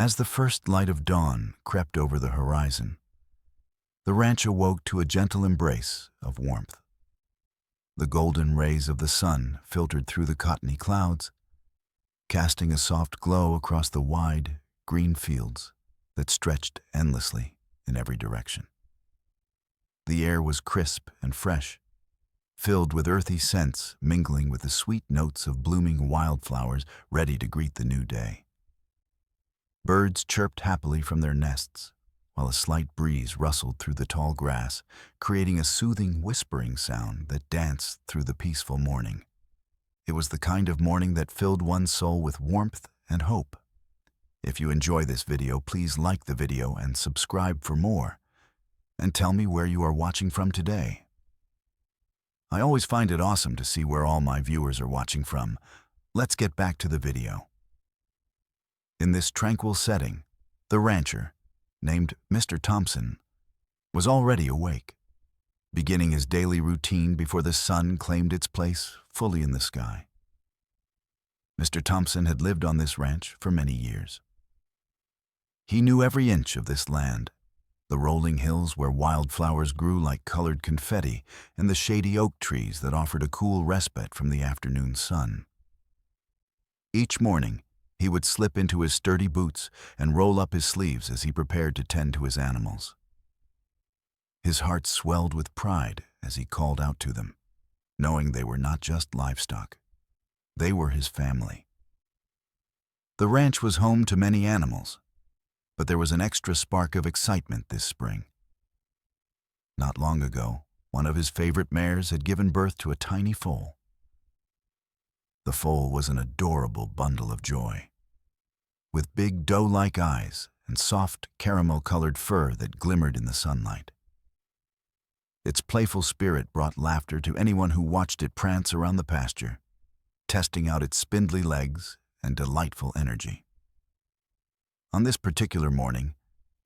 As the first light of dawn crept over the horizon, the ranch awoke to a gentle embrace of warmth. The golden rays of the sun filtered through the cottony clouds, casting a soft glow across the wide, green fields that stretched endlessly in every direction. The air was crisp and fresh, filled with earthy scents mingling with the sweet notes of blooming wildflowers ready to greet the new day. Birds chirped happily from their nests, while a slight breeze rustled through the tall grass, creating a soothing whispering sound that danced through the peaceful morning. It was the kind of morning that filled one's soul with warmth and hope. If you enjoy this video, please like the video and subscribe for more, and tell me where you are watching from today. I always find it awesome to see where all my viewers are watching from. Let's get back to the video. In this tranquil setting, the rancher, named Mr. Thompson, was already awake, beginning his daily routine before the sun claimed its place fully in the sky. Mr. Thompson had lived on this ranch for many years. He knew every inch of this land, the rolling hills where wildflowers grew like colored confetti, and the shady oak trees that offered a cool respite from the afternoon sun. Each morning, he would slip into his sturdy boots and roll up his sleeves as he prepared to tend to his animals. His heart swelled with pride as he called out to them, knowing they were not just livestock. They were his family. The ranch was home to many animals, but there was an extra spark of excitement this spring. Not long ago, one of his favorite mares had given birth to a tiny foal. The foal was an adorable bundle of joy, with big doe-like eyes and soft caramel-colored fur that glimmered in the sunlight. Its playful spirit brought laughter to anyone who watched it prance around the pasture, testing out its spindly legs and delightful energy. On this particular morning,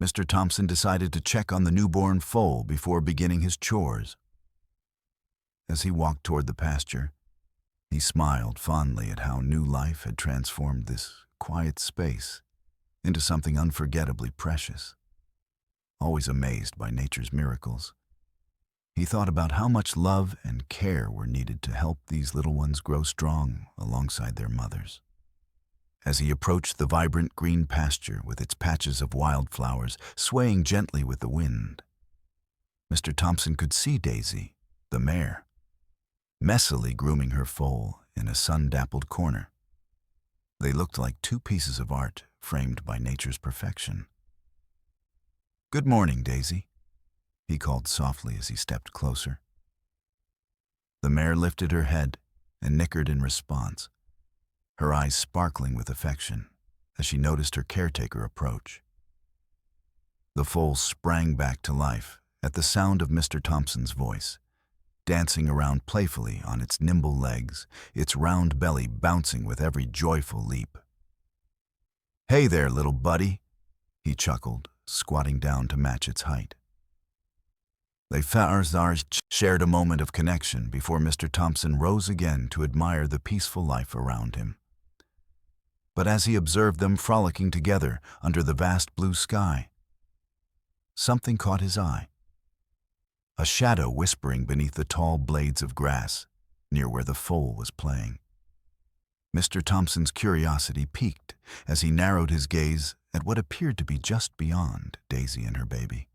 Mr. Thompson decided to check on the newborn foal before beginning his chores. As he walked toward the pasture, he smiled fondly at how new life had transformed this quiet space into something unforgettably precious. Always amazed by nature's miracles, he thought about how much love and care were needed to help these little ones grow strong alongside their mothers. As he approached the vibrant green pasture with its patches of wildflowers swaying gently with the wind, Mr. Thompson could see Daisy, the mare, messily grooming her foal in a sun-dappled corner. They looked like two pieces of art framed by nature's perfection. "Good morning, Daisy," he called softly as he stepped closer. The mare lifted her head and nickered in response, her eyes sparkling with affection as she noticed her caretaker approach. The foal sprang back to life at the sound of Mr. Thompson's voice, dancing around playfully on its nimble legs, its round belly bouncing with every joyful leap. "Hey there, little buddy," he chuckled, squatting down to match its height. They shared a moment of connection before Mr. Thompson rose again to admire the peaceful life around him. But as he observed them frolicking together under the vast blue sky, something caught his eye. A shadow whispering beneath the tall blades of grass near where the foal was playing. Mr. Thompson's curiosity piqued as he narrowed his gaze at what appeared to be just beyond Daisy and her baby.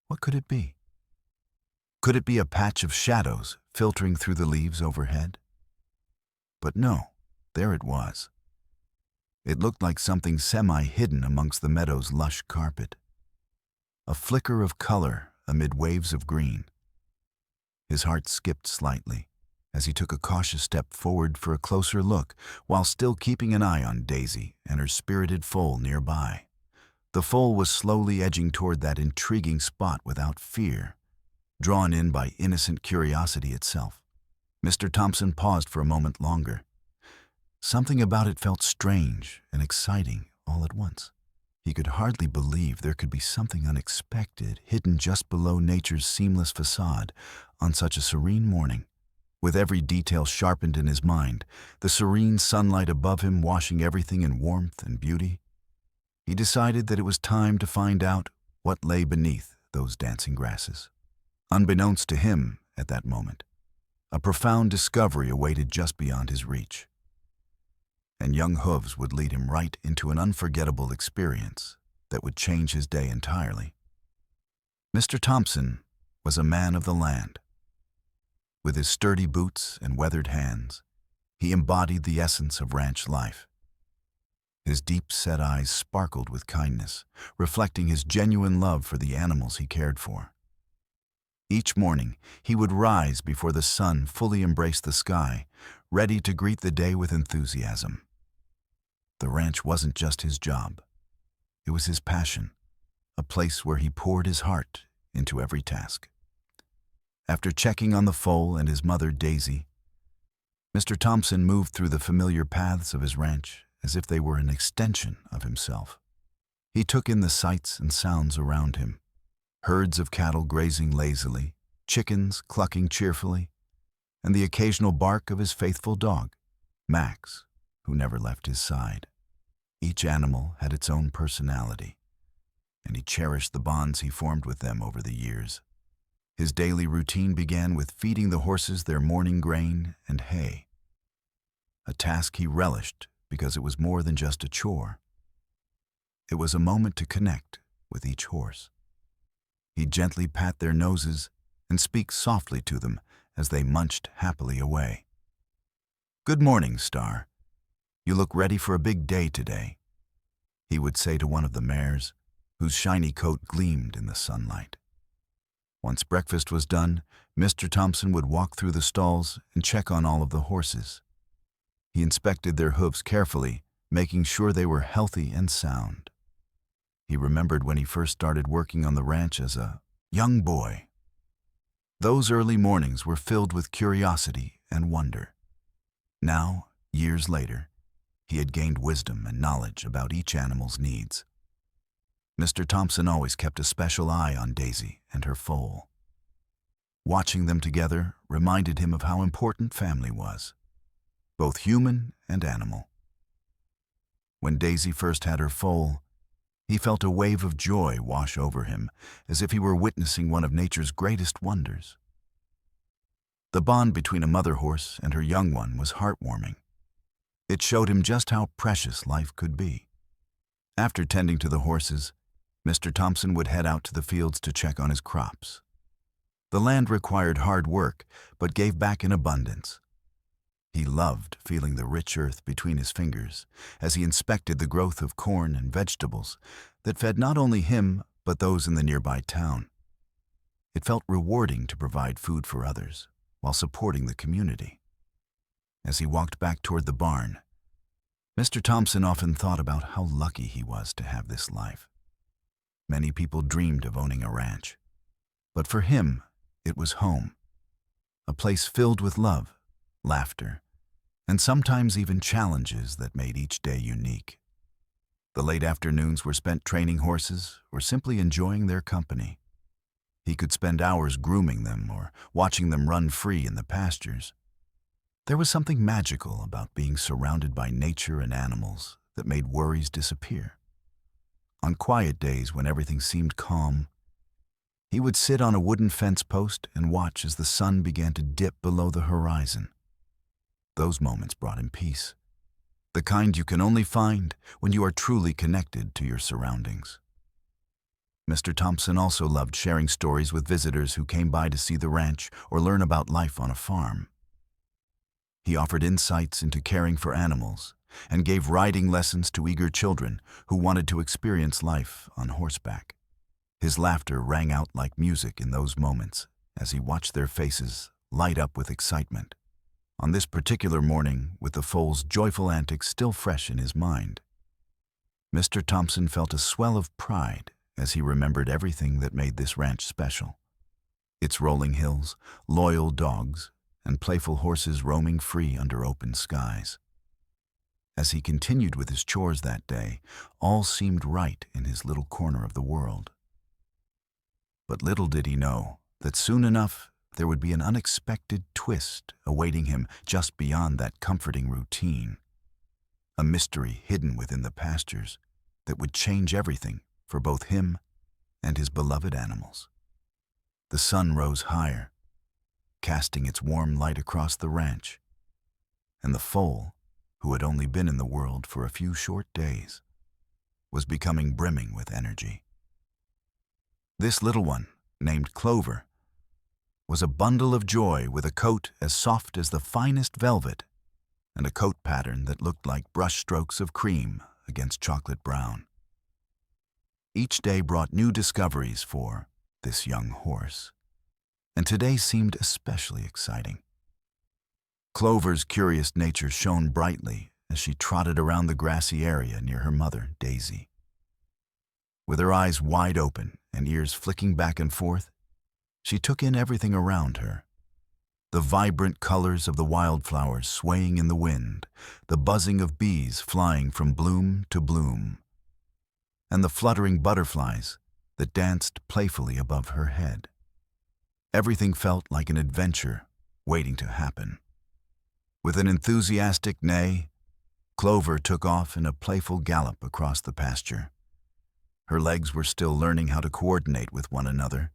What could it be? Could it be a patch of shadows filtering through the leaves overhead? But no, there it was. It looked like something semi-hidden amongst the meadow's lush carpet. A flicker of color amid waves of green. His heart skipped slightly as he took a cautious step forward for a closer look, while still keeping an eye on Daisy and her spirited foal nearby. The foal was slowly edging toward that intriguing spot without fear, drawn in by innocent curiosity itself. Mr. Thompson paused for a moment longer. Something about it felt strange and exciting all at once. He could hardly believe there could be something unexpected hidden just below nature's seamless facade on such a serene morning. With every detail sharpened in his mind, the serene sunlight above him washing everything in warmth and beauty, he decided that it was time to find out what lay beneath those dancing grasses. Unbeknownst to him at that moment, a profound discovery awaited just beyond his reach. And young hooves would lead him right into an unforgettable experience that would change his day entirely. Mr. Thompson was a man of the land. With his sturdy boots and weathered hands, he embodied the essence of ranch life. His deep-set eyes sparkled with kindness, reflecting his genuine love for the animals he cared for. Each morning, he would rise before the sun fully embraced the sky, ready to greet the day with enthusiasm. The ranch wasn't just his job. It was his passion, a place where he poured his heart into every task. After checking on the foal and his mother, Daisy, Mr. Thompson moved through the familiar paths of his ranch as if they were an extension of himself. He took in the sights and sounds around him: herds of cattle grazing lazily, chickens clucking cheerfully, and the occasional bark of his faithful dog, Max, who never left his side. Each animal had its own personality, and he cherished the bonds he formed with them over the years. His daily routine began with feeding the horses their morning grain and hay, a task he relished because it was more than just a chore. It was a moment to connect with each horse. He'd gently pat their noses and speak softly to them as they munched happily away. "Good morning, Star. You look ready for a big day today," he would say to one of the mares, whose shiny coat gleamed in the sunlight. Once breakfast was done, Mr. Thompson would walk through the stalls and check on all of the horses. He inspected their hooves carefully, making sure they were healthy and sound. He remembered when he first started working on the ranch as a young boy. Those early mornings were filled with curiosity and wonder. Now, years later, he had gained wisdom and knowledge about each animal's needs. Mr. Thompson always kept a special eye on Daisy and her foal. Watching them together reminded him of how important family was, both human and animal. When Daisy first had her foal, he felt a wave of joy wash over him, as if he were witnessing one of nature's greatest wonders. The bond between a mother horse and her young one was heartwarming. It showed him just how precious life could be. After tending to the horses, Mr. Thompson would head out to the fields to check on his crops. The land required hard work, but gave back in abundance. He loved feeling the rich earth between his fingers as he inspected the growth of corn and vegetables that fed not only him, but those in the nearby town. It felt rewarding to provide food for others while supporting the community. As he walked back toward the barn, Mr. Thompson often thought about how lucky he was to have this life. Many people dreamed of owning a ranch, but for him, it was home, a place filled with love, laughter, and sometimes even challenges that made each day unique. The late afternoons were spent training horses or simply enjoying their company. He could spend hours grooming them or watching them run free in the pastures. There was something magical about being surrounded by nature and animals that made worries disappear. On quiet days when everything seemed calm, he would sit on a wooden fence post and watch as the sun began to dip below the horizon. Those moments brought him peace, the kind you can only find when you are truly connected to your surroundings. Mr. Thompson also loved sharing stories with visitors who came by to see the ranch or learn about life on a farm. He offered insights into caring for animals and gave riding lessons to eager children who wanted to experience life on horseback. His laughter rang out like music in those moments as he watched their faces light up with excitement. On this particular morning, with the foal's joyful antics still fresh in his mind, Mr. Thompson felt a swell of pride as he remembered everything that made this ranch special. Its rolling hills, loyal dogs, and playful horses roaming free under open skies. As he continued with his chores that day, all seemed right in his little corner of the world. But little did he know that soon enough there would be an unexpected twist awaiting him just beyond that comforting routine. A mystery hidden within the pastures that would change everything for both him and his beloved animals. The sun rose higher, casting its warm light across the ranch, and the foal, who had only been in the world for a few short days, was becoming brimming with energy. This little one, named Clover, was a bundle of joy with a coat as soft as the finest velvet and a coat pattern that looked like brush strokes of cream against chocolate brown. Each day brought new discoveries for this young horse, and today seemed especially exciting. Clover's curious nature shone brightly as she trotted around the grassy area near her mother, Daisy. With her eyes wide open and ears flicking back and forth, she took in everything around her. The vibrant colors of the wildflowers swaying in the wind, the buzzing of bees flying from bloom to bloom, and the fluttering butterflies that danced playfully above her head. Everything felt like an adventure waiting to happen. With an enthusiastic neigh, Clover took off in a playful gallop across the pasture. Her legs were still learning how to coordinate with one another,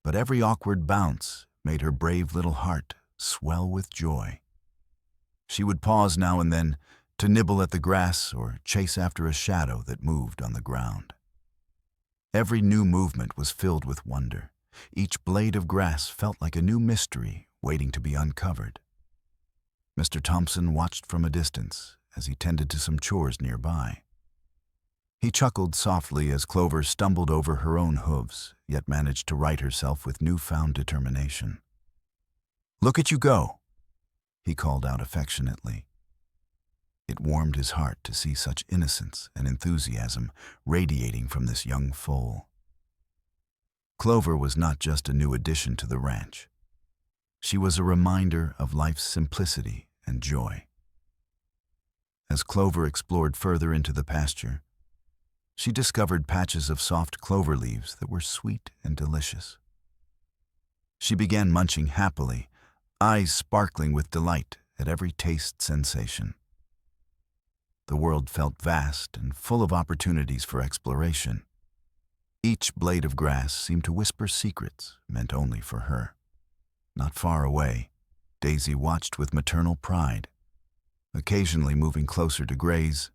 but every awkward bounce made her brave little heart swell with joy. She would pause now and then to nibble at the grass or chase after a shadow that moved on the ground. Every new movement was filled with wonder. Each blade of grass felt like a new mystery waiting to be uncovered. Mr. Thompson watched from a distance as he tended to some chores nearby. He chuckled softly as Clover stumbled over her own hooves, yet managed to right herself with newfound determination. "Look at you go," he called out affectionately. It warmed his heart to see such innocence and enthusiasm radiating from this young foal. Clover was not just a new addition to the ranch. She was a reminder of life's simplicity and joy. As Clover explored further into the pasture, she discovered patches of soft clover leaves that were sweet and delicious. She began munching happily, eyes sparkling with delight at every taste sensation. The world felt vast and full of opportunities for exploration. Each blade of grass seemed to whisper secrets meant only for her. Not far away, Daisy watched with maternal pride, occasionally moving closer to graze,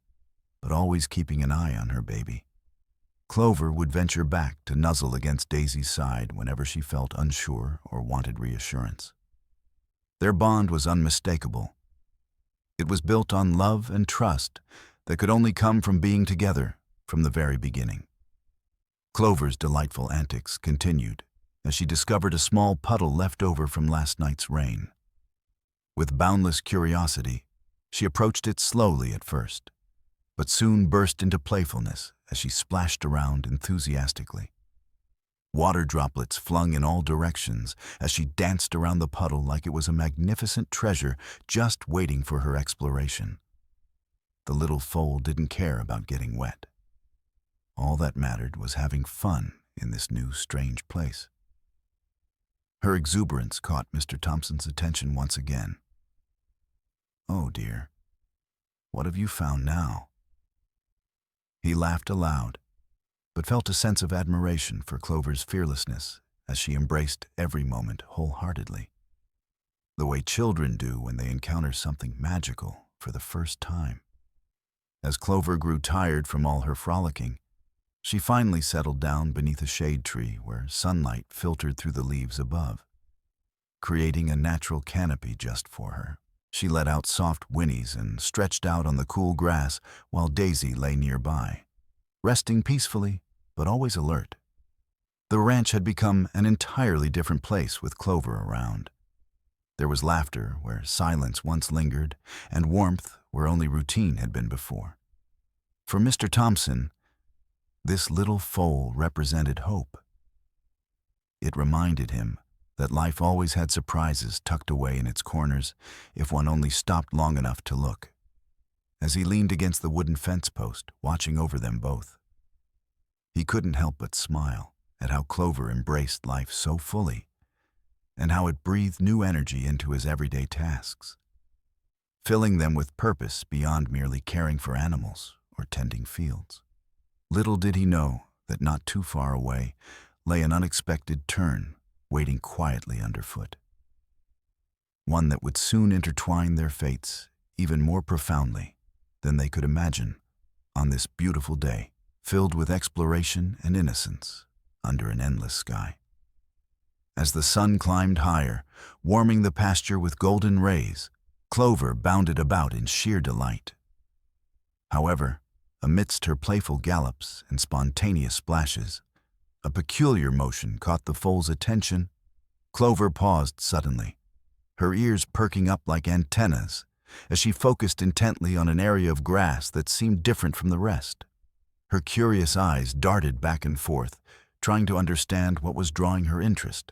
but always keeping an eye on her baby. Clover would venture back to nuzzle against Daisy's side whenever she felt unsure or wanted reassurance. Their bond was unmistakable. It was built on love and trust that could only come from being together from the very beginning. Clover's delightful antics continued as she discovered a small puddle left over from last night's rain. With boundless curiosity, she approached it slowly at first, but soon burst into playfulness as she splashed around enthusiastically. Water droplets flung in all directions as she danced around the puddle like it was a magnificent treasure just waiting for her exploration. The little foal didn't care about getting wet. All that mattered was having fun in this new, strange place. Her exuberance caught Mr. Thompson's attention once again. "Oh dear, what have you found now?" He laughed aloud, but felt a sense of admiration for Clover's fearlessness as she embraced every moment wholeheartedly, the way children do when they encounter something magical for the first time. As Clover grew tired from all her frolicking, she finally settled down beneath a shade tree where sunlight filtered through the leaves above, creating a natural canopy just for her. She let out soft whinnies and stretched out on the cool grass while Daisy lay nearby, resting peacefully but always alert. The ranch had become an entirely different place with Clover around. There was laughter where silence once lingered, and warmth where only routine had been before. For Mr. Thompson, this little foal represented hope. It reminded him that life always had surprises tucked away in its corners if one only stopped long enough to look. As he leaned against the wooden fence post, watching over them both, he couldn't help but smile at how Clover embraced life so fully and how it breathed new energy into his everyday tasks, filling them with purpose beyond merely caring for animals or tending fields. Little did he know that not too far away lay an unexpected turn waiting quietly underfoot. One that would soon intertwine their fates even more profoundly than they could imagine on this beautiful day, filled with exploration and innocence under an endless sky. As the sun climbed higher, warming the pasture with golden rays, Clover bounded about in sheer delight. However, amidst her playful gallops and spontaneous splashes, a peculiar motion caught the foal's attention. Clover paused suddenly, her ears perking up like antennas as she focused intently on an area of grass that seemed different from the rest. Her curious eyes darted back and forth, trying to understand what was drawing her interest.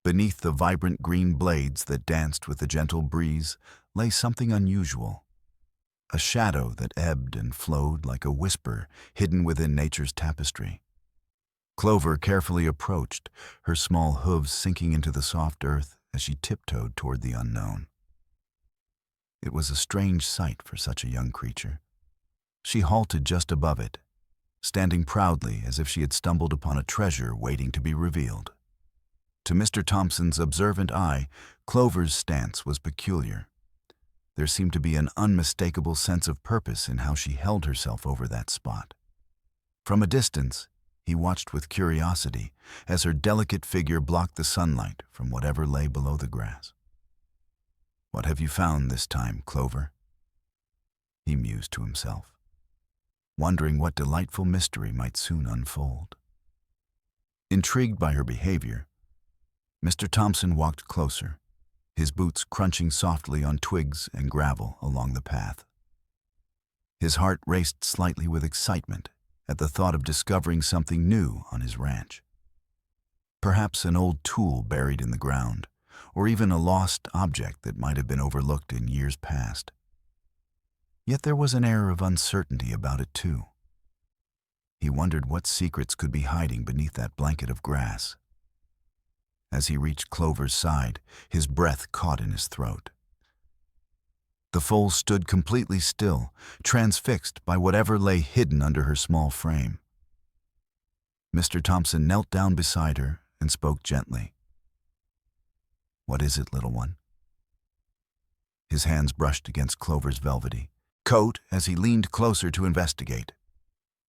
Beneath the vibrant green blades that danced with the gentle breeze lay something unusual, a shadow that ebbed and flowed like a whisper hidden within nature's tapestry. Clover carefully approached, her small hooves sinking into the soft earth as she tiptoed toward the unknown. It was a strange sight for such a young creature. She halted just above it, standing proudly as if she had stumbled upon a treasure waiting to be revealed. To Mr. Thompson's observant eye, Clover's stance was peculiar. There seemed to be an unmistakable sense of purpose in how she held herself over that spot. From a distance, he watched with curiosity as her delicate figure blocked the sunlight from whatever lay below the grass. "What have you found this time, Clover?" he mused to himself, wondering what delightful mystery might soon unfold. Intrigued by her behavior, Mr. Thompson walked closer, his boots crunching softly on twigs and gravel along the path. His heart raced slightly with excitement at the thought of discovering something new on his ranch. Perhaps an old tool buried in the ground, or even a lost object that might have been overlooked in years past. Yet there was an air of uncertainty about it too. He wondered what secrets could be hiding beneath that blanket of grass. As he reached Clover's side, his breath caught in his throat. The foal stood completely still, transfixed by whatever lay hidden under her small frame. Mr. Thompson knelt down beside her and spoke gently. "What is it, little one?" His hands brushed against Clover's velvety coat as he leaned closer to investigate.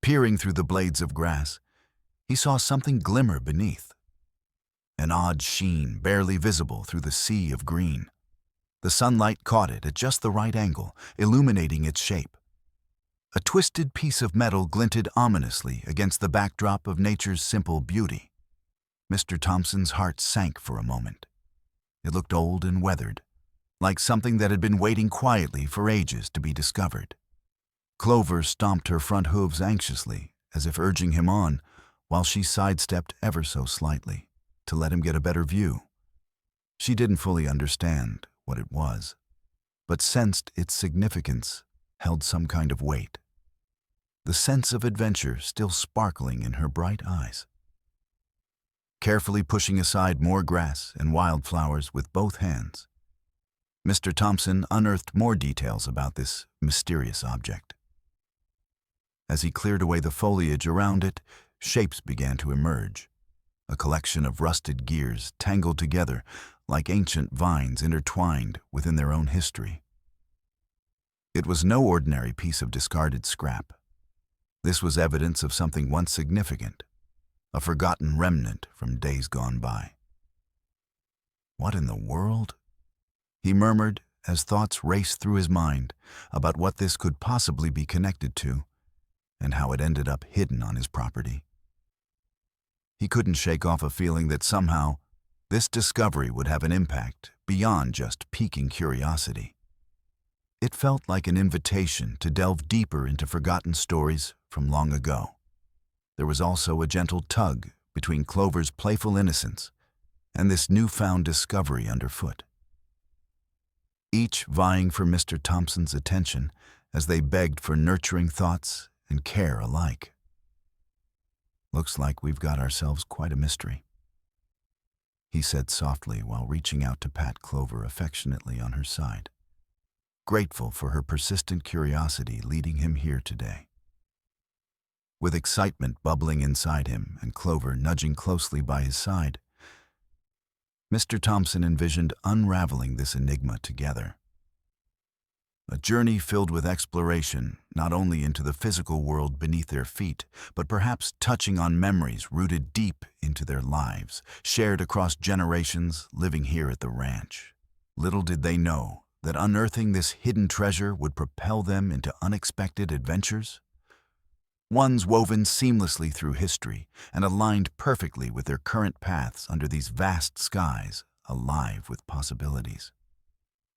Peering through the blades of grass, he saw something glimmer beneath. An odd sheen barely visible through the sea of green. The sunlight caught it at just the right angle, illuminating its shape. A twisted piece of metal glinted ominously against the backdrop of nature's simple beauty. Mr. Thompson's heart sank for a moment. It looked old and weathered, like something that had been waiting quietly for ages to be discovered. Clover stomped her front hooves anxiously, as if urging him on, while she sidestepped ever so slightly to let him get a better view. She didn't fully understand what it was, but sensed its significance held some kind of weight, the sense of adventure still sparkling in her bright eyes. Carefully pushing aside more grass and wildflowers with both hands, Mr. Thompson unearthed more details about this mysterious object. As he cleared away the foliage around it, shapes began to emerge. A collection of rusted gears tangled together like ancient vines intertwined within their own history. It was no ordinary piece of discarded scrap. This was evidence of something once significant, a forgotten remnant from days gone by. "What in the world?" he murmured as thoughts raced through his mind about what this could possibly be connected to and how it ended up hidden on his property. He couldn't shake off a feeling that somehow this discovery would have an impact beyond just piquing curiosity. It felt like an invitation to delve deeper into forgotten stories from long ago. There was also a gentle tug between Clover's playful innocence and this newfound discovery underfoot, each vying for Mr. Thompson's attention as they begged for nurturing thoughts and care alike. "Looks like we've got ourselves quite a mystery," he said softly while reaching out to pat Clover affectionately on her side, grateful for her persistent curiosity leading him here today. with excitement bubbling inside him and Clover nudging closely by his side. Mr. Thompson envisioned unraveling this enigma together. A journey filled with exploration, not only into the physical world beneath their feet, but perhaps touching on memories rooted deep into their lives, shared across generations living here at the ranch. Little did they know that unearthing this hidden treasure would propel them into unexpected adventures, ones woven seamlessly through history and aligned perfectly with their current paths under these vast skies, alive with possibilities.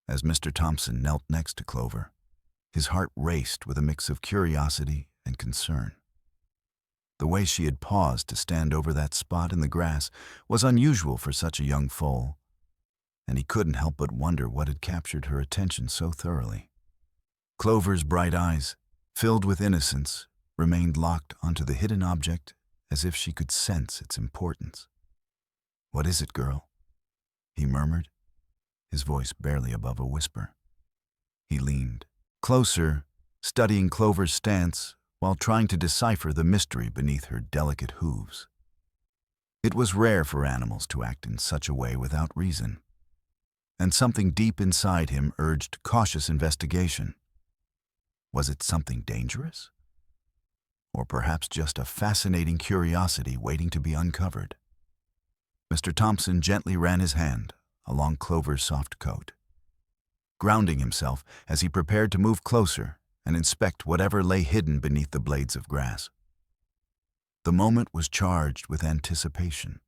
As Mr. Thompson knelt next to Clover, his heart raced with a mix of curiosity and concern. The way she had paused to stand over that spot in the grass was unusual for such a young foal, and he couldn't help but wonder what had captured her attention so thoroughly. Clover's bright eyes, filled with innocence, remained locked onto the hidden object as if she could sense its importance. "What is it, girl?" he murmured, his voice barely above a whisper. He leaned closer, studying Clover's stance while trying to decipher the mystery beneath her delicate hooves. It was rare for animals to act in such a way without reason, and something deep inside him urged cautious investigation. Was it something dangerous? Or perhaps just a fascinating curiosity waiting to be uncovered? Mr. Thompson gently ran his hand along Clover's soft coat, grounding himself as he prepared to move closer and inspect whatever lay hidden beneath the blades of grass. The moment was charged with anticipation.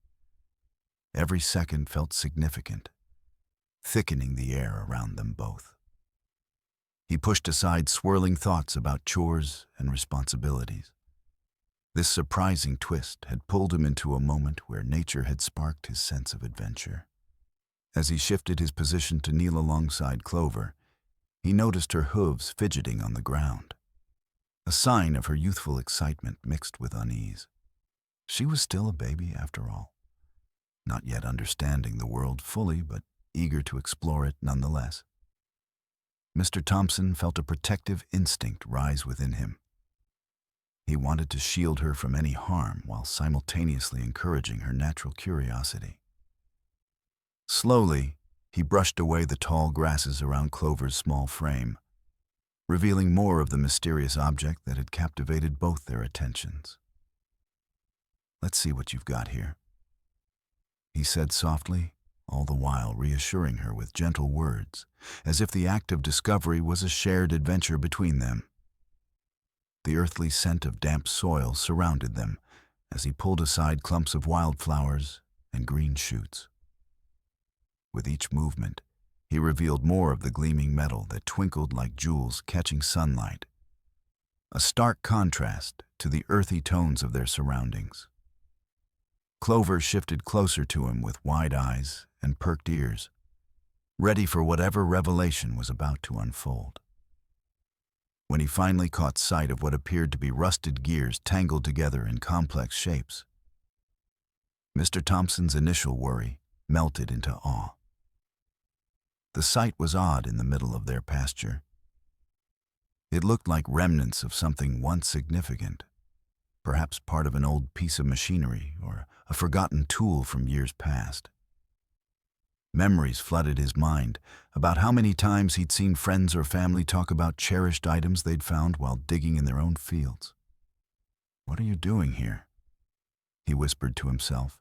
Every second felt significant, thickening the air around them both. He pushed aside swirling thoughts about chores and responsibilities. This surprising twist had pulled him into a moment where nature had sparked his sense of adventure. As he shifted his position to kneel alongside Clover, he noticed her hooves fidgeting on the ground, a sign of her youthful excitement mixed with unease. She was still a baby after all, not yet understanding the world fully, but eager to explore it nonetheless. Mr. Thompson felt a protective instinct rise within him. He wanted to shield her from any harm while simultaneously encouraging her natural curiosity. Slowly, he brushed away the tall grasses around Clover's small frame, revealing more of the mysterious object that had captivated both their attentions. "Let's see what you've got here," he said softly, all the while reassuring her with gentle words, as if the act of discovery was a shared adventure between them. The earthly scent of damp soil surrounded them as he pulled aside clumps of wildflowers and green shoots. With each movement, he revealed more of the gleaming metal that twinkled like jewels catching sunlight, a stark contrast to the earthy tones of their surroundings. Clover shifted closer to him with wide eyes and perked ears, ready for whatever revelation was about to unfold. When he finally caught sight of what appeared to be rusted gears tangled together in complex shapes, Mr. Thompson's initial worry melted into awe. The sight was odd in the middle of their pasture. It looked like remnants of something once significant, perhaps part of an old piece of machinery or a forgotten tool from years past. Memories flooded his mind about how many times he'd seen friends or family talk about cherished items they'd found while digging in their own fields. "What are you doing here?" he whispered to himself,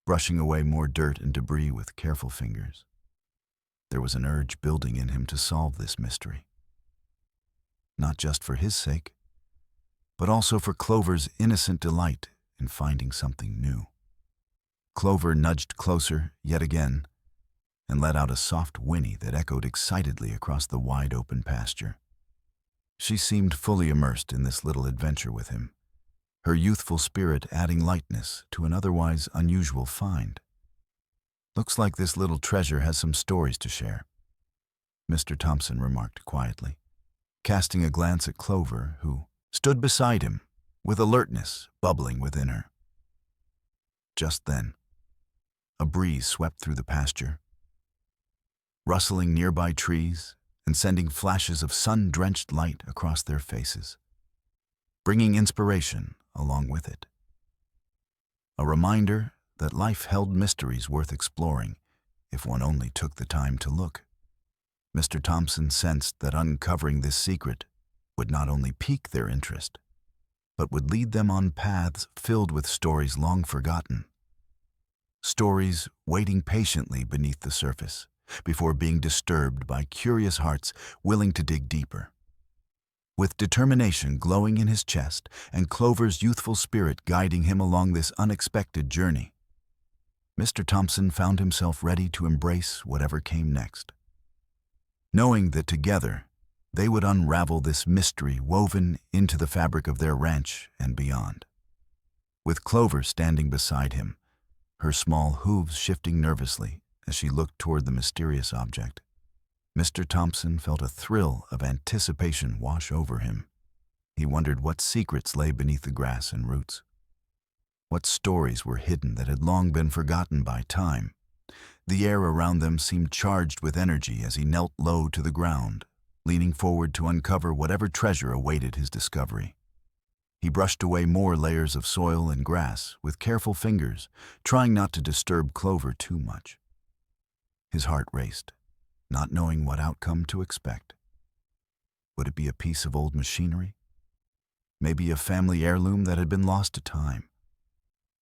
brushing away more dirt and debris with careful fingers. There was an urge building in him to solve this mystery, not just for his sake, but also for Clover's innocent delight in finding something new. Clover nudged closer yet again and let out a soft whinny that echoed excitedly across the wide open pasture. She seemed fully immersed in this little adventure with him, her youthful spirit adding lightness to an otherwise unusual find. "Looks like this little treasure has some stories to share," Mr. Thompson remarked quietly, casting a glance at Clover, who stood beside him with alertness bubbling within her. Just then, a breeze swept through the pasture, rustling nearby trees and sending flashes of sun-drenched light across their faces. bringing inspiration along with it. A reminder that life held mysteries worth exploring if one only took the time to look. Mr. Thompson sensed that uncovering this secret would not only pique their interest, but would lead them on paths filled with stories long forgotten. Stories waiting patiently beneath the surface before being disturbed by curious hearts willing to dig deeper. With determination glowing in his chest and Clover's youthful spirit guiding him along this unexpected journey, Mr. Thompson found himself ready to embrace whatever came next. Knowing that together they would unravel this mystery woven into the fabric of their ranch and beyond. With Clover standing beside him, her small hooves shifting nervously as she looked toward the mysterious object, Mr. Thompson felt a thrill of anticipation wash over him. He wondered what secrets lay beneath the grass and roots. What stories were hidden that had long been forgotten by time. The air around them seemed charged with energy as he knelt low to the ground, leaning forward to uncover whatever treasure awaited his discovery. He brushed away more layers of soil and grass with careful fingers, trying not to disturb Clover too much. His heart raced, not knowing what outcome to expect. Would it be a piece of old machinery? Maybe a family heirloom that had been lost to time?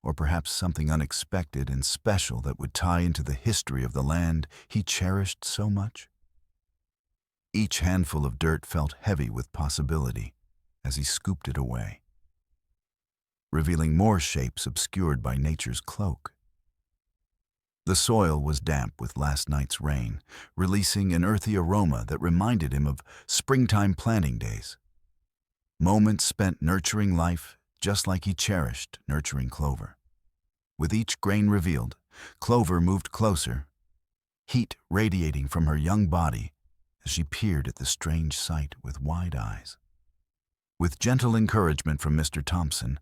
Or perhaps something unexpected and special that would tie into the history of the land he cherished so much? Each handful of dirt felt heavy with possibility as he scooped it away, revealing more shapes obscured by nature's cloak. The soil was damp with last night's rain, releasing an earthy aroma that reminded him of springtime planting days. Moments spent nurturing life just like he cherished nurturing Clover. With each grain revealed, Clover moved closer, heat radiating from her young body as she peered at the strange sight with wide eyes. With gentle encouragement from Mr. Thompson,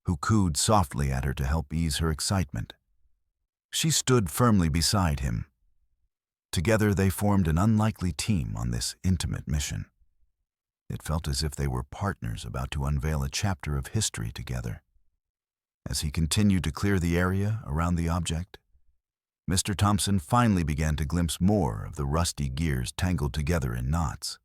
who cooed softly at her to help ease her excitement, she stood firmly beside him. Together they formed an unlikely team on this intimate mission. It felt as if they were partners about to unveil a chapter of history together. As he continued to clear the area around the object, Mr. Thompson finally began to glimpse more of the rusty gears tangled together in knots.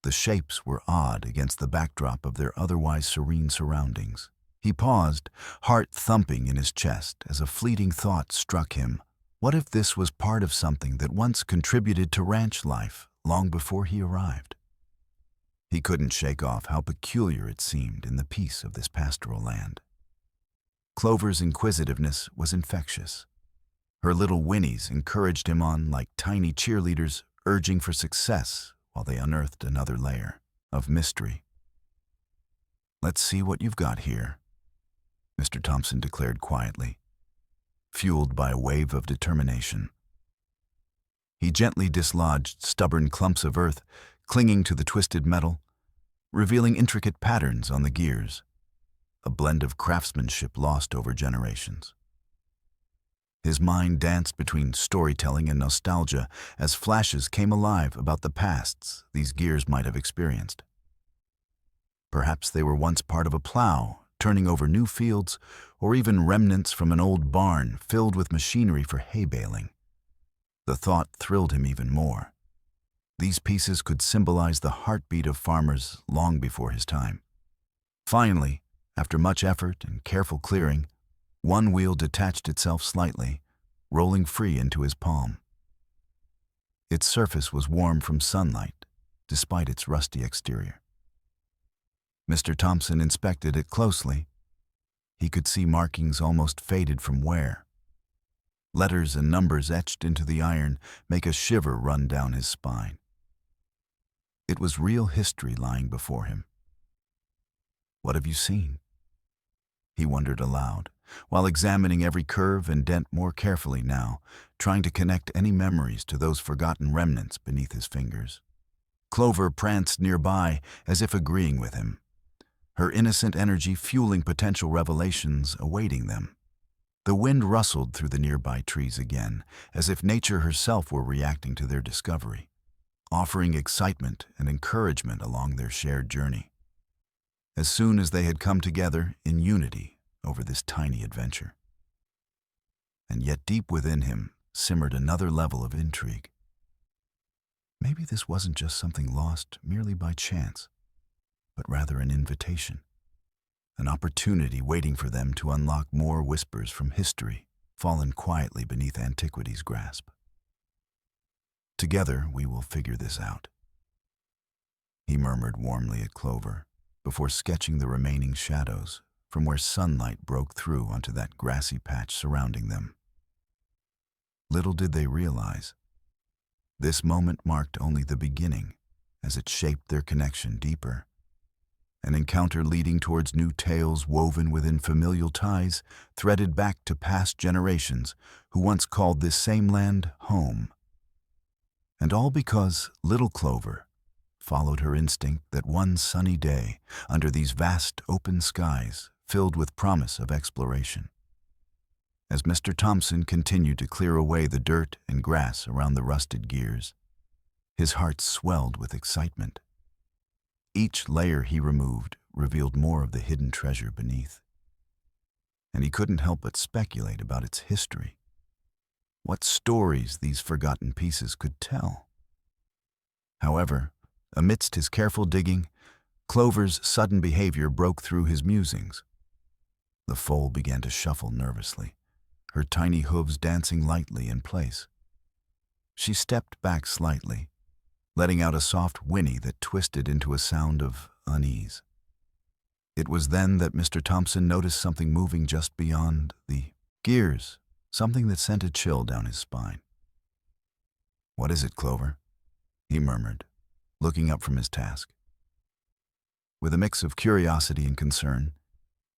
The shapes were odd against the backdrop of their otherwise serene surroundings. He paused, heart thumping in his chest, as a fleeting thought struck him. What if this was part of something that once contributed to ranch life long before he arrived? He couldn't shake off how peculiar it seemed in the peace of this pastoral land. Clover's inquisitiveness was infectious. Her little whinnies encouraged him on like tiny cheerleaders urging for success while they unearthed another layer of mystery. "Let's see what you've got here," Mr. Thompson declared quietly, fueled by a wave of determination. He gently dislodged stubborn clumps of earth clinging to the twisted metal, revealing intricate patterns on the gears, a blend of craftsmanship lost over generations. His mind danced between storytelling and nostalgia as flashes came alive about the pasts these gears might have experienced. Perhaps they were once part of a plow, turning over new fields, or even remnants from an old barn filled with machinery for hay baling. The thought thrilled him even more. These pieces could symbolize the heartbeat of farmers long before his time. Finally, after much effort and careful clearing, one wheel detached itself slightly, rolling free into his palm. Its surface was warm from sunlight, despite its rusty exterior. Mr. Thompson inspected it closely. He could see markings almost faded from wear. Letters and numbers etched into the iron make a shiver run down his spine. It was real history lying before him. "What have you seen?" he wondered aloud, while examining every curve and dent more carefully now, trying to connect any memories to those forgotten remnants beneath his fingers. Clover pranced nearby as if agreeing with him, her innocent energy fueling potential revelations awaiting them. The wind rustled through the nearby trees again, as if nature herself were reacting to their discovery, offering excitement and encouragement along their shared journey. as soon as they had come together in unity over this tiny adventure. And yet deep within him simmered another level of intrigue. Maybe this wasn't just something lost merely by chance, but rather an invitation, an opportunity waiting for them to unlock more whispers from history fallen quietly beneath antiquity's grasp. Together we will figure this out, he murmured warmly at Clover, before sketching the remaining shadows from where sunlight broke through onto that grassy patch surrounding them. Little did they realize, this moment marked only the beginning as it shaped their connection deeper, an encounter leading towards new tales woven within familial ties threaded back to past generations who once called this same land home. And all because little Clover followed her instinct that one sunny day, under these vast open skies filled with promise of exploration. As Mr. Thompson continued to clear away the dirt and grass around the rusted gears, his heart swelled with excitement. Each layer he removed revealed more of the hidden treasure beneath, and he couldn't help but speculate about its history. What stories these forgotten pieces could tell. However, amidst his careful digging, Clover's sudden behavior broke through his musings. The foal began to shuffle nervously, her tiny hooves dancing lightly in place. She stepped back slightly, letting out a soft whinny that twisted into a sound of unease. It was then that Mr. Thompson noticed something moving just beyond the gears, something that sent a chill down his spine. "What is it, Clover?" he murmured, looking up from his task. With a mix of curiosity and concern,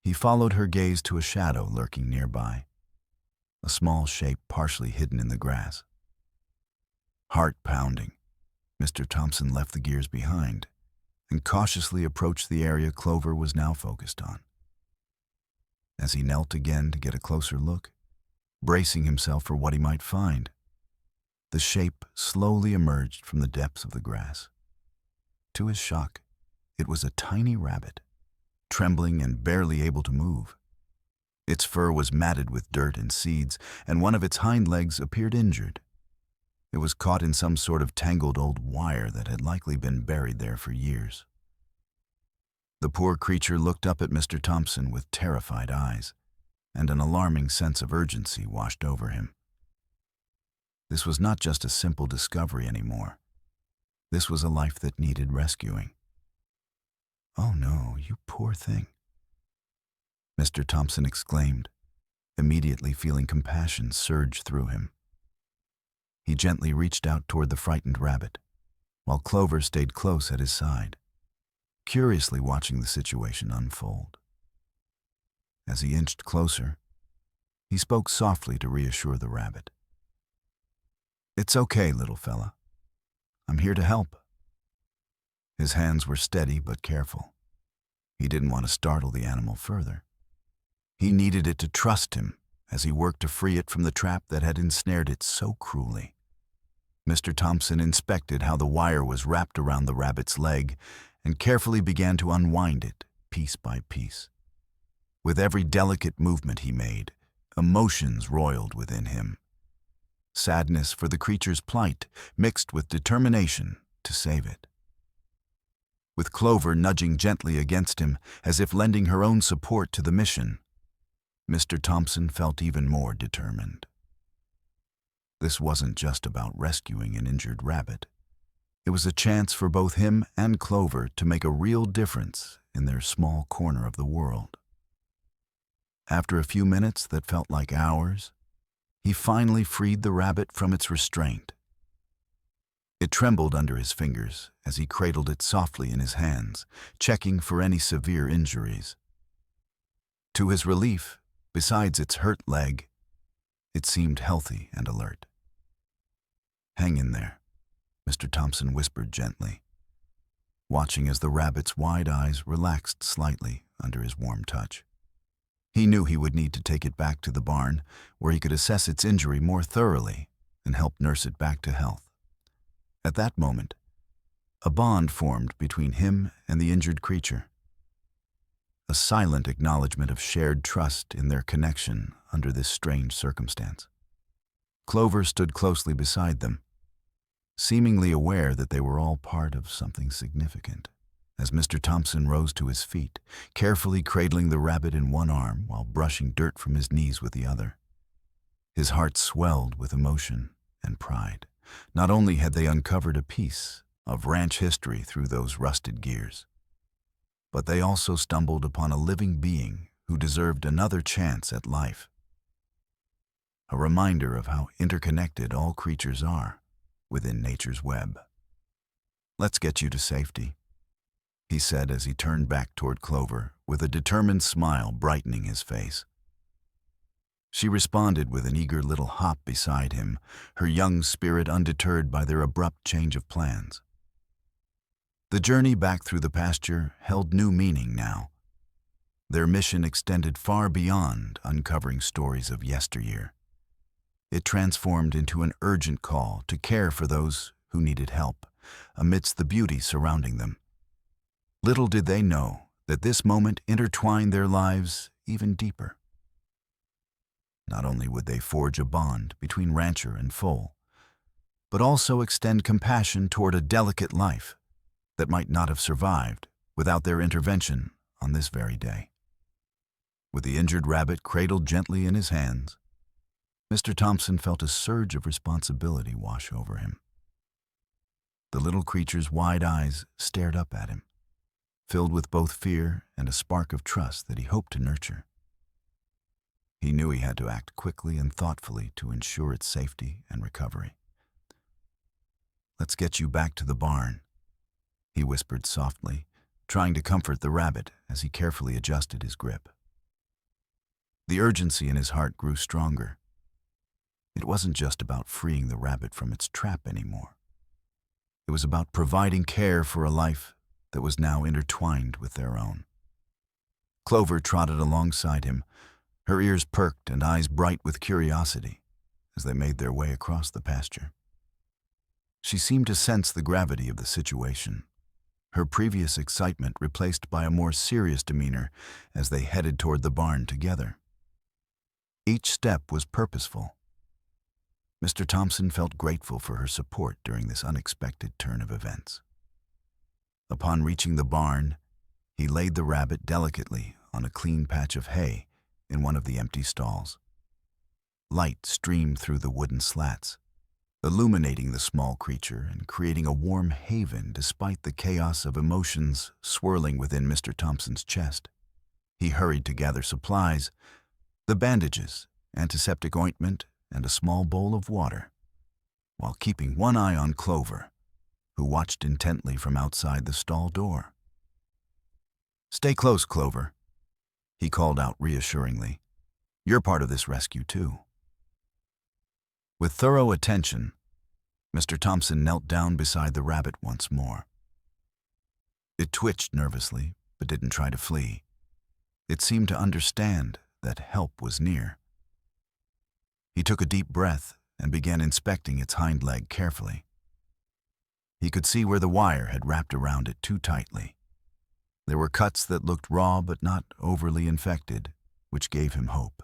he followed her gaze to a shadow lurking nearby, a small shape partially hidden in the grass. Heart pounding, Mr. Thompson left the gears behind and cautiously approached the area Clover was now focused on. As he knelt again to get a closer look, bracing himself for what he might find, the shape slowly emerged from the depths of the grass. To his shock, it was a tiny rabbit, trembling and barely able to move. Its fur was matted with dirt and seeds, and one of its hind legs appeared injured. It was caught in some sort of tangled old wire that had likely been buried there for years. The poor creature looked up at Mr. Thompson with terrified eyes, and an alarming sense of urgency washed over him. This was not just a simple discovery anymore. This was a life that needed rescuing. "Oh no, you poor thing," Mr. Thompson exclaimed, immediately feeling compassion surge through him. He gently reached out toward the frightened rabbit, while Clover stayed close at his side, curiously watching the situation unfold. As he inched closer, he spoke softly to reassure the rabbit. "It's okay, little fella. I'm here to help." His hands were steady but careful. He didn't want to startle the animal further. He needed it to trust him as he worked to free it from the trap that had ensnared it so cruelly. Mr. Thompson inspected how the wire was wrapped around the rabbit's leg and carefully began to unwind it piece by piece. With every delicate movement he made, emotions roiled within him. Sadness for the creature's plight mixed with determination to save it. With Clover nudging gently against him as if lending her own support to the mission, Mr. Thompson felt even more determined. This wasn't just about rescuing an injured rabbit. It was a chance for both him and Clover to make a real difference in their small corner of the world. After a few minutes that felt like hours, he finally freed the rabbit from its restraint. It trembled under his fingers as he cradled it softly in his hands, checking for any severe injuries. To his relief, besides its hurt leg, it seemed healthy and alert. "Hang in there," Mr. Thompson whispered gently, watching as the rabbit's wide eyes relaxed slightly under his warm touch. He knew he would need to take it back to the barn, where he could assess its injury more thoroughly and help nurse it back to health. At that moment, a bond formed between him and the injured creature. a silent acknowledgement of shared trust in their connection under this strange circumstance. Clover stood closely beside them, seemingly aware that they were all part of something significant, as Mr. Thompson rose to his feet, carefully cradling the rabbit in one arm while brushing dirt from his knees with the other. His heart swelled with emotion and pride. Not only had they uncovered a piece of ranch history through those rusted gears, but they also stumbled upon a living being who deserved another chance at life. A reminder of how interconnected all creatures are within nature's web. "Let's get you to safety," he said as he turned back toward Clover, with a determined smile brightening his face. She responded with an eager little hop beside him, her young spirit undeterred by their abrupt change of plans. The journey back through the pasture held new meaning now. Their mission extended far beyond uncovering stories of yesteryear. It transformed into an urgent call to care for those who needed help, amidst the beauty surrounding them. Little did they know that this moment intertwined their lives even deeper. Not only would they forge a bond between rancher and foal, but also extend compassion toward a delicate life that might not have survived without their intervention on this very day. With the injured rabbit cradled gently in his hands, Mr. Thompson felt a surge of responsibility wash over him. The little creature's wide eyes stared up at him, filled with both fear and a spark of trust that he hoped to nurture. He knew he had to act quickly and thoughtfully to ensure its safety and recovery. "Let's get you back to the barn," he whispered softly, trying to comfort the rabbit as he carefully adjusted his grip. The urgency in his heart grew stronger. It wasn't just about freeing the rabbit from its trap anymore. It was about providing care for a life that was now intertwined with their own. Clover trotted alongside him, her ears perked and eyes bright with curiosity as they made their way across the pasture. She seemed to sense the gravity of the situation, her previous excitement replaced by a more serious demeanor as they headed toward the barn together. Each step was purposeful. Mr. Thompson felt grateful for her support during this unexpected turn of events. Upon reaching the barn, he laid the rabbit delicately on a clean patch of hay in one of the empty stalls. Light streamed through the wooden slats, illuminating the small creature and creating a warm haven despite the chaos of emotions swirling within Mr. Thompson's chest. He hurried to gather supplies, the bandages, antiseptic ointment, and a small bowl of water, while keeping one eye on Clover, who watched intently from outside the stall door. "Stay close, Clover," he called out reassuringly. "You're part of this rescue, too." With thorough attention, Mr. Thompson knelt down beside the rabbit once more. It twitched nervously, but didn't try to flee. It seemed to understand that help was near. He took a deep breath and began inspecting its hind leg carefully. He could see where the wire had wrapped around it too tightly. There were cuts that looked raw but not overly infected, which gave him hope.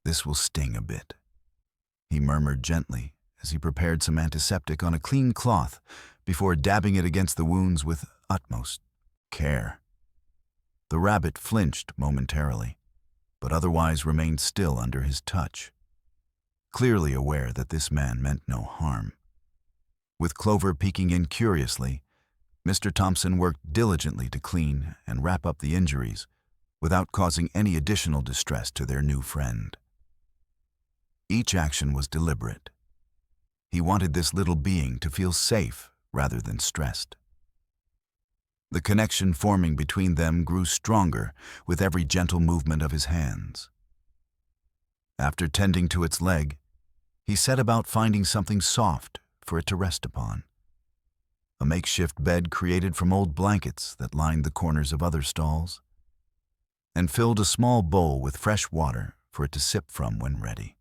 "This will sting a bit," he murmured gently as he prepared some antiseptic on a clean cloth before dabbing it against the wounds with utmost care. The rabbit flinched momentarily, but otherwise remained still under his touch, clearly aware that this man meant no harm. With Clover peeking in curiously, Mr. Thompson worked diligently to clean and wrap up the injuries without causing any additional distress to their new friend. Each action was deliberate. He wanted this little being to feel safe rather than stressed. The connection forming between them grew stronger with every gentle movement of his hands. After tending to its leg, he set about finding something soft for it to rest upon. A makeshift bed created from old blankets that lined the corners of other stalls, and filled a small bowl with fresh water for it to sip from when ready.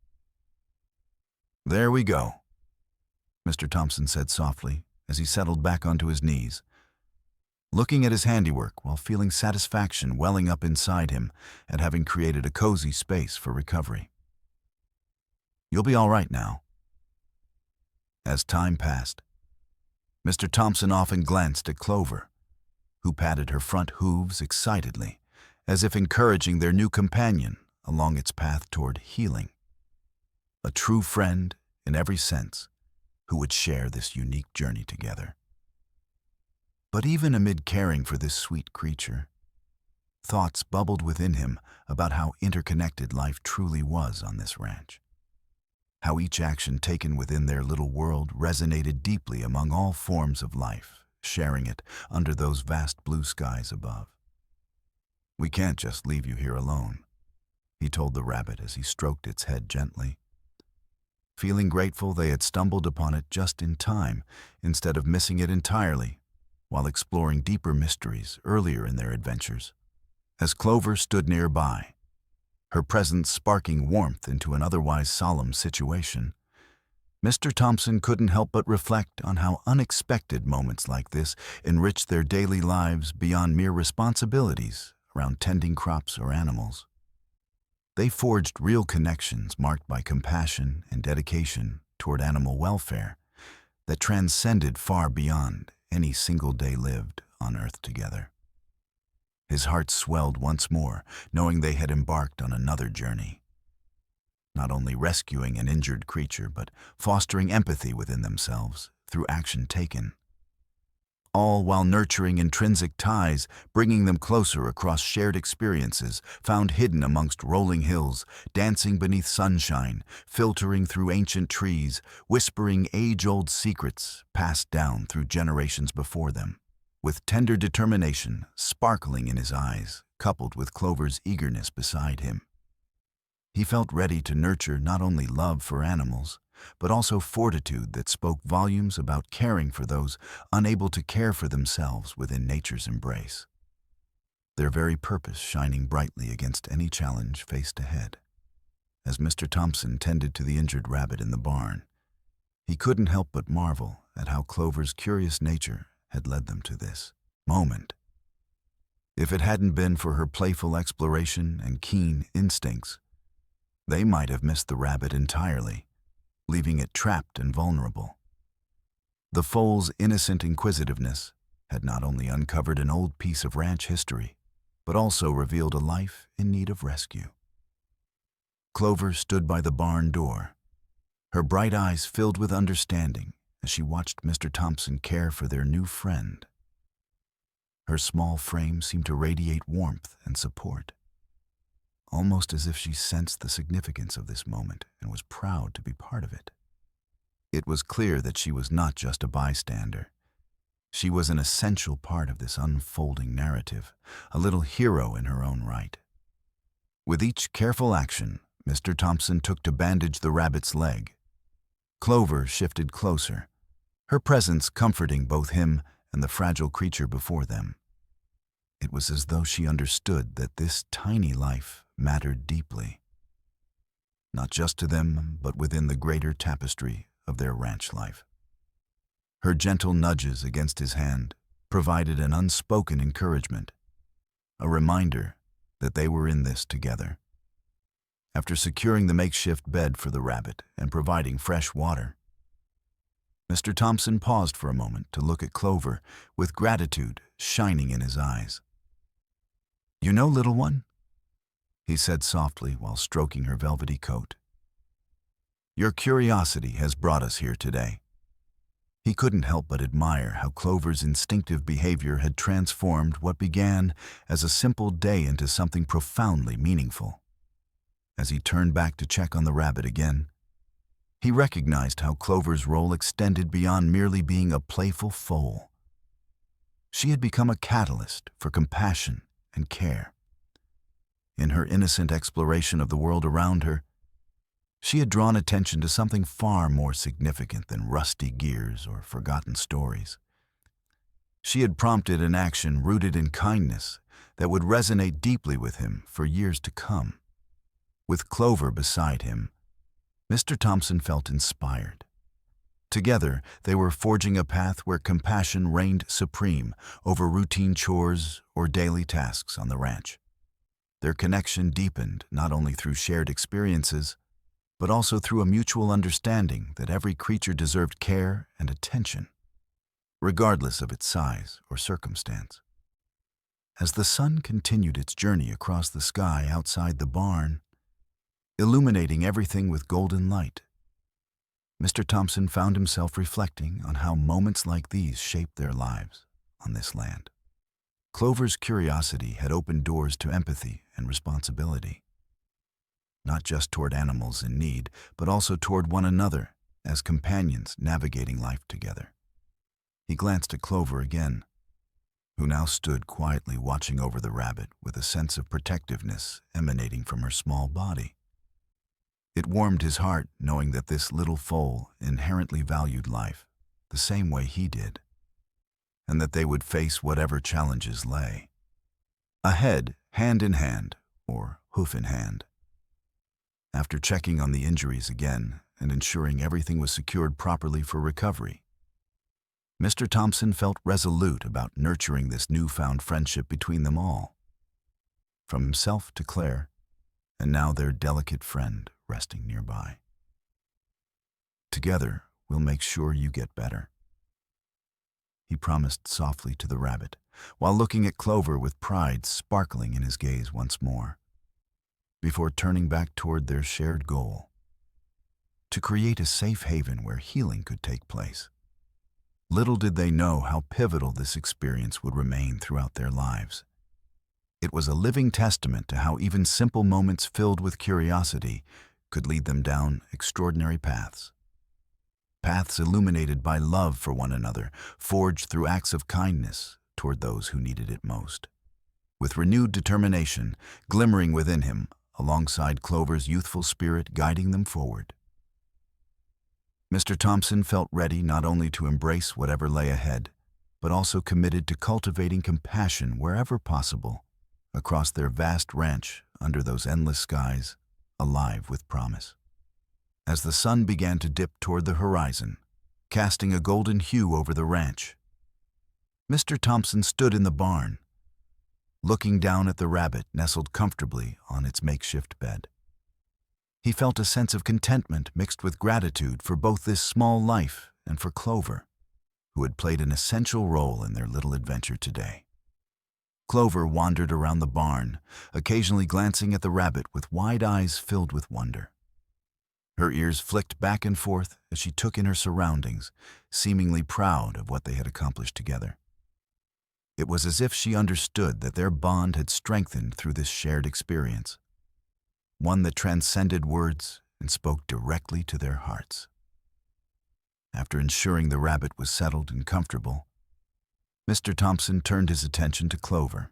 "There we go," Mr. Thompson said softly as he settled back onto his knees. looking at his handiwork while feeling satisfaction welling up inside him at having created a cozy space for recovery. "You'll be all right now." As time passed, Mr. Thompson often glanced at Clover, who patted her front hooves excitedly, as if encouraging their new companion along its path toward healing. A true friend in every sense, who would share this unique journey together. But even amid caring for this sweet creature, thoughts bubbled within him about how interconnected life truly was on this ranch. How each action taken within their little world resonated deeply among all forms of life, sharing it under those vast blue skies above. "We can't just leave you here alone," he told the rabbit as he stroked its head gently. Feeling grateful they had stumbled upon it just in time, instead of missing it entirely, while exploring deeper mysteries earlier in their adventures. As Clover stood nearby, her presence sparking warmth into an otherwise solemn situation, Mr. Thompson couldn't help but reflect on how unexpected moments like this enrich their daily lives beyond mere responsibilities around tending crops or animals. They forged real connections marked by compassion and dedication toward animal welfare that transcended far beyond any single day lived on Earth together. His heart swelled once more, knowing they had embarked on another journey, not only rescuing an injured creature, but fostering empathy within themselves through action taken. All while nurturing intrinsic ties, bringing them closer across shared experiences found hidden amongst rolling hills, dancing beneath sunshine, filtering through ancient trees, whispering age-old secrets passed down through generations before them. With tender determination sparkling in his eyes, coupled with Clover's eagerness beside him, he felt ready to nurture not only love for animals, but also fortitude that spoke volumes about caring for those unable to care for themselves within nature's embrace. Their very purpose shining brightly against any challenge faced ahead. As Mr. Thompson tended to the injured rabbit in the barn, he couldn't help but marvel at how Clover's curious nature had led them to this moment. If it hadn't been for her playful exploration and keen instincts, they might have missed the rabbit entirely, leaving it trapped and vulnerable. The foal's innocent inquisitiveness had not only uncovered an old piece of ranch history, but also revealed a life in need of rescue. Clover stood by the barn door, her bright eyes filled with understanding as she watched Mr. Thompson care for their new friend. Her small frame seemed to radiate warmth and support, almost as if she sensed the significance of this moment and was proud to be part of it. It was clear that she was not just a bystander. She was an essential part of this unfolding narrative, a little hero in her own right. With each careful action Mr. Thompson took to bandage the rabbit's leg, Clover shifted closer, her presence comforting both him and the fragile creature before them. It was as though she understood that this tiny life mattered deeply, not just to them, but within the greater tapestry of their ranch life. Her gentle nudges against his hand provided an unspoken encouragement, a reminder that they were in this together. After securing the makeshift bed for the rabbit and providing fresh water, Mr. Thompson paused for a moment to look at Clover with gratitude shining in his eyes. "You know, little one," he said softly while stroking her velvety coat, "your curiosity has brought us here today." He couldn't help but admire how Clover's instinctive behavior had transformed what began as a simple day into something profoundly meaningful. As he turned back to check on the rabbit again, he recognized how Clover's role extended beyond merely being a playful foal. She had become a catalyst for compassion and care. In her innocent exploration of the world around her, she had drawn attention to something far more significant than rusty gears or forgotten stories. She had prompted an action rooted in kindness that would resonate deeply with him for years to come. With Clover beside him, Mr. Thompson felt inspired. Together, they were forging a path where compassion reigned supreme over routine chores or daily tasks on the ranch. Their connection deepened not only through shared experiences, but also through a mutual understanding that every creature deserved care and attention, regardless of its size or circumstance. As the sun continued its journey across the sky outside the barn, illuminating everything with golden light, Mr. Thompson found himself reflecting on how moments like these shaped their lives on this land. Clover's curiosity had opened doors to empathy and responsibility, not just toward animals in need, but also toward one another as companions navigating life together. He glanced at Clover again, who now stood quietly watching over the rabbit with a sense of protectiveness emanating from her small body. It warmed his heart knowing that this little foal inherently valued life the same way he did, and that they would face whatever challenges lay ahead, hand in hand, or hoof in hand. After checking on the injuries again and ensuring everything was secured properly for recovery, Mr. Thompson felt resolute about nurturing this newfound friendship between them all. From himself to Claire, and now their delicate friend resting nearby. Together, we'll make sure you get better, he promised softly to the rabbit, while looking at Clover with pride sparkling in his gaze once more, before turning back toward their shared goal, to create a safe haven where healing could take place. Little did they know how pivotal this experience would remain throughout their lives. It was a living testament to how even simple moments filled with curiosity could lead them down extraordinary paths. Paths illuminated by love for one another, forged through acts of kindness toward those who needed it most. With renewed determination glimmering within him, alongside Clover's youthful spirit guiding them forward, Mr. Thompson felt ready not only to embrace whatever lay ahead, but also committed to cultivating compassion wherever possible, across their vast ranch under those endless skies, alive with promise. As the sun began to dip toward the horizon, casting a golden hue over the ranch, Mr. Thompson stood in the barn, looking down at the rabbit nestled comfortably on its makeshift bed. He felt a sense of contentment mixed with gratitude for both this small life and for Clover, who had played an essential role in their little adventure today. Clover wandered around the barn, occasionally glancing at the rabbit with wide eyes filled with wonder. Her ears flicked back and forth as she took in her surroundings, seemingly proud of what they had accomplished together. It was as if she understood that their bond had strengthened through this shared experience, one that transcended words and spoke directly to their hearts. After ensuring the rabbit was settled and comfortable, Mr. Thompson turned his attention to Clover.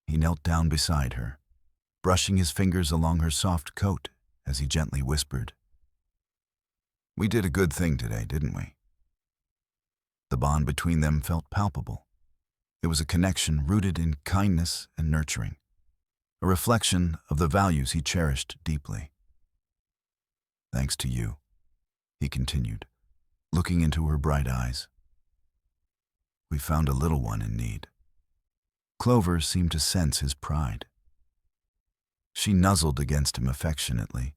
He knelt down beside her, brushing his fingers along her soft coat as he gently whispered, "We did a good thing today, didn't we?" The bond between them felt palpable. It was a connection rooted in kindness and nurturing, a reflection of the values he cherished deeply. "Thanks to you," he continued, looking into her bright eyes. "We found a little one in need." Clover seemed to sense his pride. She nuzzled against him affectionately,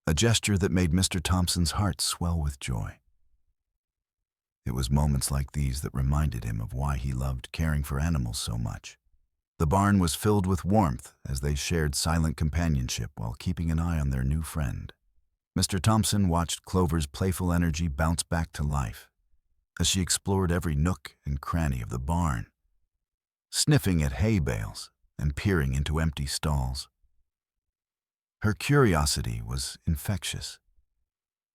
a gesture that made Mr. Thompson's heart swell with joy. It was moments like these that reminded him of why he loved caring for animals so much. The barn was filled with warmth as they shared silent companionship while keeping an eye on their new friend. Mr. Thompson watched Clover's playful energy bounce back to life as she explored every nook and cranny of the barn, sniffing at hay bales and peering into empty stalls. Her curiosity was infectious.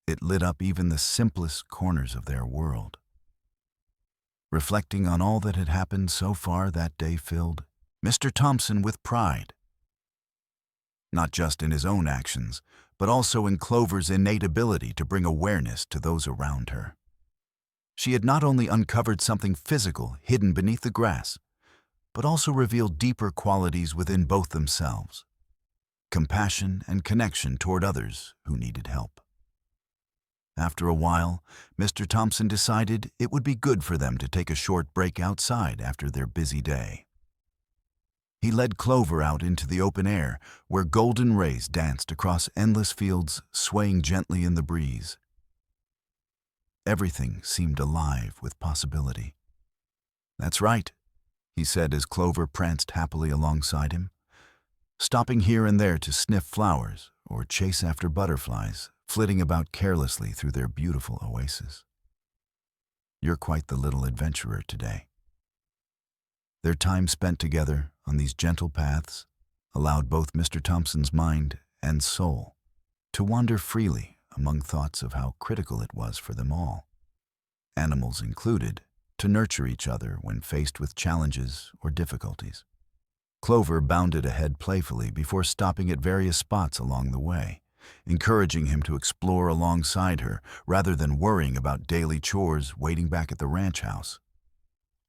It lit up even the simplest corners of their world. Reflecting on all that had happened so far that day filled Mr. Thompson with pride, not just in his own actions, but also in Clover's innate ability to bring awareness to those around her. She had not only uncovered something physical hidden beneath the grass, but also revealed deeper qualities within both themselves: compassion and connection toward others who needed help. After a while, Mr. Thompson decided it would be good for them to take a short break outside after their busy day. He led Clover out into the open air, where golden rays danced across endless fields, swaying gently in the breeze. Everything seemed alive with possibility. "That's right," he said as Clover pranced happily alongside him, stopping here and there to sniff flowers or chase after butterflies, flitting about carelessly through their beautiful oasis. "You're quite the little adventurer today." Their time spent together on these gentle paths allowed both Mr. Thompson's mind and soul to wander freely among thoughts of how critical it was for them all, animals included, to nurture each other when faced with challenges or difficulties. Clover bounded ahead playfully before stopping at various spots along the way, encouraging him to explore alongside her rather than worrying about daily chores waiting back at the ranch house.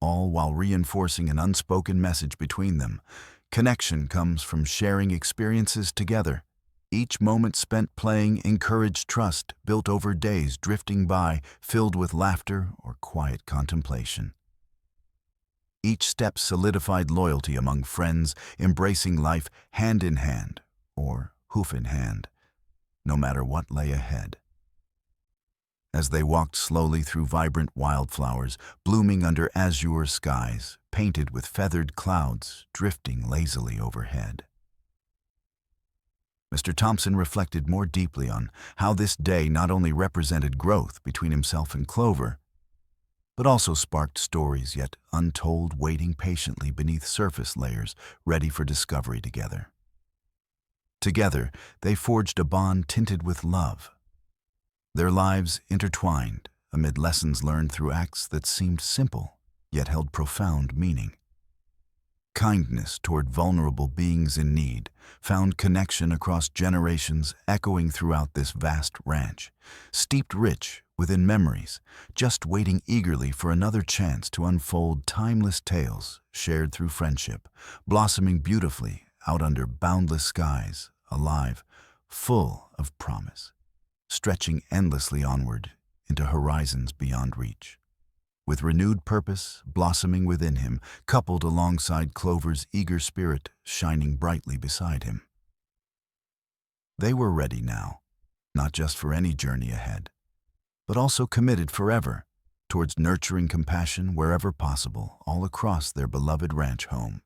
All while reinforcing an unspoken message between them. Connection comes from sharing experiences together. Each moment spent playing encouraged trust built over days drifting by, filled with laughter or quiet contemplation. Each step solidified loyalty among friends, embracing life hand in hand, or hoof in hand, no matter what lay ahead. As they walked slowly through vibrant wildflowers, blooming under azure skies, painted with feathered clouds drifting lazily overhead. Mr. Thompson reflected more deeply on how this day not only represented growth between himself and Clover, but also sparked stories yet untold waiting patiently beneath surface layers ready for discovery together. Together, they forged a bond tinted with love. Their lives intertwined amid lessons learned through acts that seemed simple, yet held profound meaning. Kindness toward vulnerable beings in need found connection across generations echoing throughout this vast ranch, steeped rich within memories, just waiting eagerly for another chance to unfold timeless tales shared through friendship, blossoming beautifully out under boundless skies, alive, full of promise, stretching endlessly onward into horizons beyond reach. With renewed purpose blossoming within him, coupled alongside Clover's eager spirit shining brightly beside him. They were ready now, not just for any journey ahead, but also committed forever towards nurturing compassion wherever possible all across their beloved ranch home.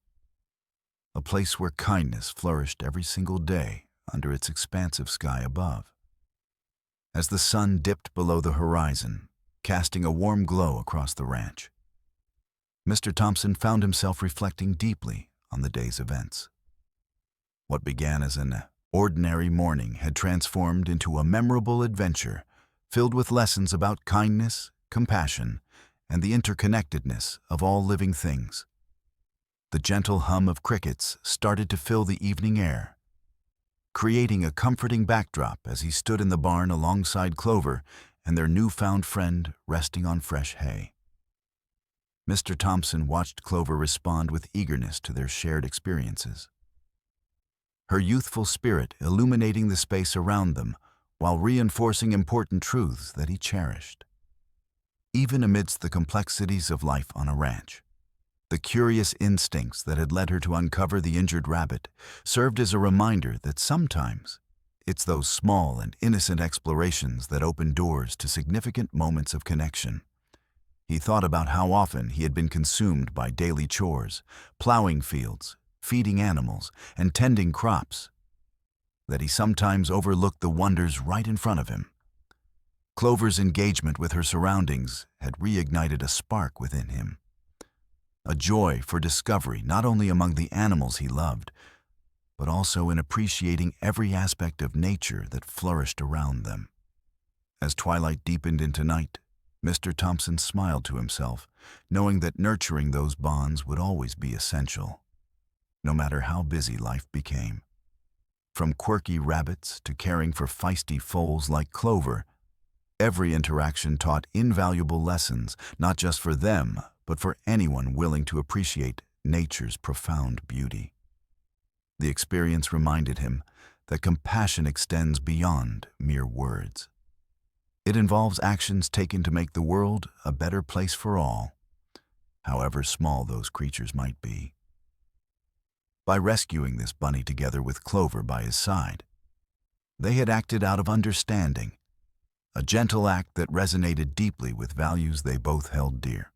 A place where kindness flourished every single day under its expansive sky above. As the sun dipped below the horizon, casting a warm glow across the ranch, Mr. Thompson found himself reflecting deeply on the day's events. What began as an ordinary morning had transformed into a memorable adventure filled with lessons about kindness, compassion, and the interconnectedness of all living things. The gentle hum of crickets started to fill the evening air, creating a comforting backdrop as he stood in the barn alongside Clover and their newfound friend resting on fresh hay. Mr. Thompson watched Clover respond with eagerness to their shared experiences, her youthful spirit illuminating the space around them while reinforcing important truths that he cherished. Even amidst the complexities of life on a ranch, the curious instincts that had led her to uncover the injured rabbit served as a reminder that sometimes it's those small and innocent explorations that open doors to significant moments of connection. He thought about how often he had been consumed by daily chores, plowing fields, feeding animals, and tending crops, that he sometimes overlooked the wonders right in front of him. Clover's engagement with her surroundings had reignited a spark within him, a joy for discovery not only among the animals he loved, but also in appreciating every aspect of nature that flourished around them. As twilight deepened into night, Mr. Thompson smiled to himself, knowing that nurturing those bonds would always be essential, no matter how busy life became. From quirky rabbits to caring for feisty foals like Clover, every interaction taught invaluable lessons, not just for them, but for anyone willing to appreciate nature's profound beauty. The experience reminded him that compassion extends beyond mere words. It involves actions taken to make the world a better place for all, however small those creatures might be. By rescuing this bunny together with Clover by his side, they had acted out of understanding, a gentle act that resonated deeply with values they both held dear.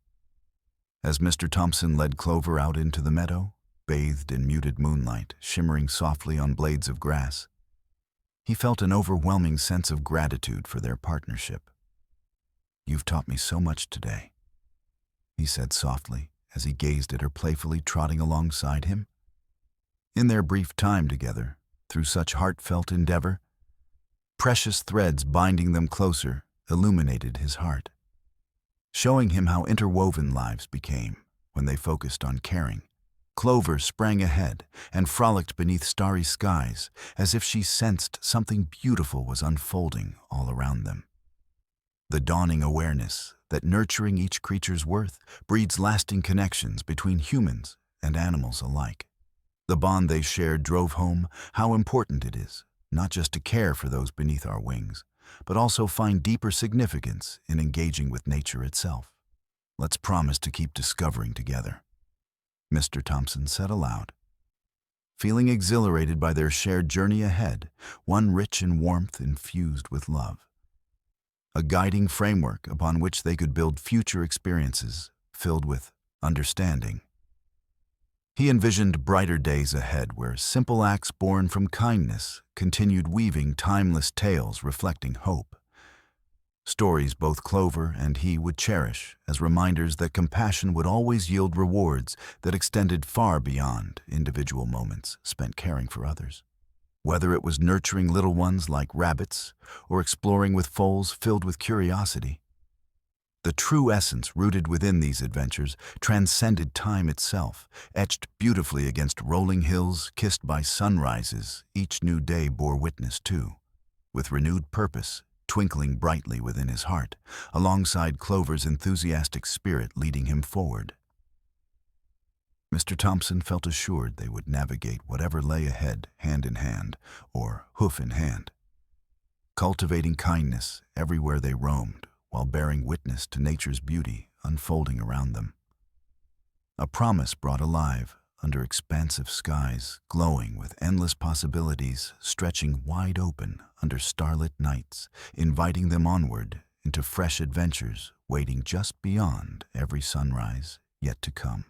As Mr. Thompson led Clover out into the meadow, bathed in muted moonlight, shimmering softly on blades of grass, he felt an overwhelming sense of gratitude for their partnership. "You've taught me so much today," he said softly as he gazed at her playfully trotting alongside him. In their brief time together, through such heartfelt endeavor, precious threads binding them closer illuminated his heart, showing him how interwoven lives became when they focused on caring. Clover sprang ahead and frolicked beneath starry skies as if she sensed something beautiful was unfolding all around them. The dawning awareness that nurturing each creature's worth breeds lasting connections between humans and animals alike. The bond they shared drove home how important it is not just to care for those beneath our wings, but also find deeper significance in engaging with nature itself. "Let's promise to keep discovering together," Mr. Thompson said aloud. Feeling exhilarated by their shared journey ahead, one rich in warmth infused with love. A guiding framework upon which they could build future experiences filled with understanding. He envisioned brighter days ahead where simple acts born from kindness continued weaving timeless tales reflecting hope. Stories both Clover and he would cherish as reminders that compassion would always yield rewards that extended far beyond individual moments spent caring for others. Whether it was nurturing little ones like rabbits or exploring with foals filled with curiosity, the true essence rooted within these adventures transcended time itself, etched beautifully against rolling hills kissed by sunrises each new day bore witness to, with renewed purpose twinkling brightly within his heart, alongside Clover's enthusiastic spirit leading him forward. Mr. Thompson felt assured they would navigate whatever lay ahead hand in hand, or hoof in hand, cultivating kindness everywhere they roamed while bearing witness to nature's beauty unfolding around them. A promise brought alive under expansive skies, glowing with endless possibilities stretching wide open under starlit nights, inviting them onward into fresh adventures waiting just beyond every sunrise yet to come.